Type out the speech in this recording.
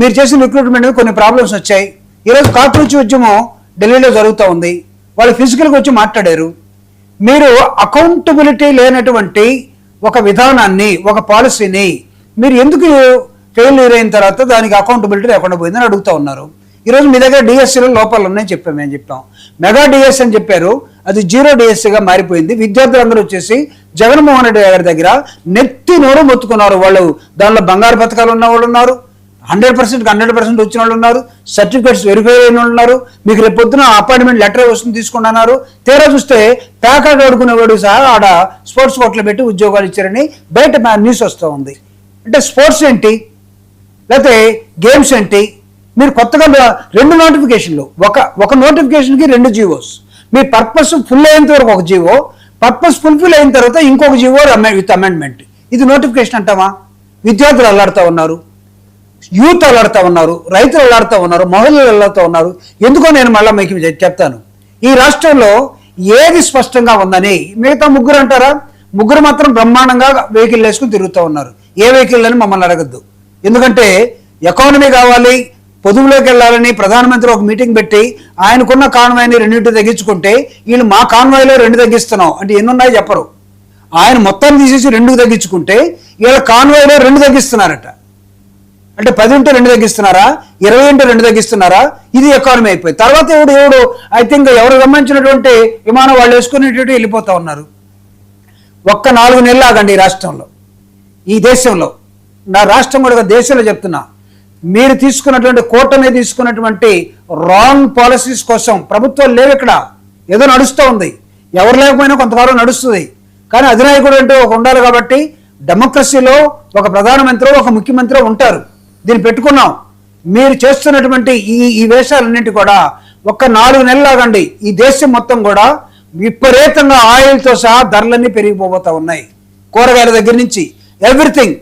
మీరు చేసిన రిక్రూట్మెంట్ మీద కొన్ని ప్రాబ్లమ్స్ వచ్చాయి. ఈరోజు కాక్రోచ్ ఉద్యమం ఢిల్లీలో జరుగుతూ ఉంది. వాళ్ళు ఫిజికల్గా వచ్చి మాట్లాడారు. మీరు అకౌంటబిలిటీ లేనటువంటి ఒక విధానాన్ని, ఒక పాలసీని మీరు ఎందుకు ఫెయిల్యూర్ అయిన తర్వాత దానికి అకౌంటబిలిటీ లేకుండా పోయిందని అడుగుతూ ఉన్నారు. ఈరోజు మీ దగ్గర డిఎస్సీలో లోపాలు ఉన్నాయని చెప్పాం. మెగా డిఎస్సీ అని చెప్పారు, అది 0 డిఎస్సీగా మారిపోయింది. విద్యార్థులందరూ వచ్చేసి జగన్మోహన్ రెడ్డి గారి దగ్గర నెత్తి నోరు మొత్తుకున్నారు. వాళ్ళు దానిలో బంగారు పథకాలు ఉన్న వాళ్ళు ఉన్నారు, 100% వచ్చిన వాళ్ళు ఉన్నారు, సర్టిఫికేట్స్ వెరిఫై అయిన వాళ్ళు ఉన్నారు. మీకు రేపు పొద్దున అపాయింట్మెంట్ లెటర్ వస్తుంది తీసుకోండి అన్నారు. తీరా చూస్తే ప్యాకార్డ్ ఆడుకునేవాడు సహా ఆడ స్పోర్ట్స్ కోట్లు పెట్టి ఉద్యోగాలు ఇచ్చారని బయట న్యూస్ వస్తూ ఉంది. అంటే స్పోర్ట్స్ ఏంటి, లేకపోతే గేమ్స్ ఏంటి? మీరు కొత్తగా 2 నోటిఫికేషన్లు, ఒక నోటిఫికేషన్కి 2 జీవోస్. మీ పర్పస్ ఫుల్ అయ్యేంత వరకు ఒక జీవో, పర్పస్ ఫుల్ఫిల్ అయిన తర్వాత ఇంకొక జీవో విత్ అమెండ్మెంట్. ఇది నోటిఫికేషన్ అంటామా? విద్యార్థులు అల్లాడుతూ ఉన్నారు, యూత్ అల్లాడుతూ ఉన్నారు, రైతులు అల్లాడుతూ ఉన్నారు, మహిళలు అల్లాడుతూ ఉన్నారు. ఎందుకో నేను మళ్ళీ మీకు చెప్తాను. ఈ రాష్ట్రంలో ఏది స్పష్టంగా ఉందని మిగతా ముగ్గురు అంటారా? ముగ్గురు మాత్రం బ్రహ్మాండంగా వెహికల్ వేసుకుని తిరుగుతూ ఉన్నారు. ఏ వెహికల్ అని మమ్మల్ని అడగద్దు. ఎందుకంటే ఎకానమీ కావాలి, పొదుపులోకి వెళ్ళాలని ప్రధానమంత్రి ఒక మీటింగ్ పెట్టి ఆయనకున్న కాన్వాయ్ని 2 తగ్గించుకుంటే వీళ్ళు మా కాన్వాయ్లో 2 తగ్గిస్తున్నాం అంటే ఎన్నున్నాయి చెప్పరు. ఆయన మొత్తాన్ని తీసేసి 2 తగ్గించుకుంటే వీళ్ళ కాన్వాయ్లో 2 తగ్గిస్తున్నారట. అంటే 10 ఉంటే 2 తగ్గిస్తున్నారా, 20 ఉంటే 2 తగ్గిస్తున్నారా? ఇది ఎకానమీ అయిపోయింది. తర్వాత ఎవడు ఐ థింక్ ఎవరు గమనించినటువంటి విమానం వాళ్ళు వేసుకునేటువంటి వెళ్ళిపోతా ఉన్నారు. ఒక్క 4 నెలలు ఆగండి. ఈ రాష్ట్రంలో, ఈ దేశంలో, నా రాష్ట్రం కూడా దేశంలో చెప్తున్నా, మీరు తీసుకున్నటువంటి కూటమి తీసుకున్నటువంటి రాంగ్ పాలసీస్ కోసం ప్రభుత్వాలు లేవు. ఇక్కడ ఏదో నడుస్తూ ఉంది, ఎవరు లేకపోయినా కొంతకాలం నడుస్తుంది. కానీ అధినాయకుడు అంటే ఒక ఉండాలి. కాబట్టి డెమోక్రసీలో ఒక ప్రధానమంత్రి, ఒక ముఖ్యమంత్రి ఉంటారు. దీన్ని పెట్టుకున్నాం. మీరు చేస్తున్నటువంటి ఈ వేషాలన్నింటి కూడా ఒక్క 4 నెలలు ఆగండి. ఈ దేశం మొత్తం కూడా విపరీతంగా ఆయిల్తో సహా ధరలన్నీ పెరిగిపోతూ ఉన్నాయి. కూరగాయల దగ్గర నుంచి ఎవ్రీథింగ్.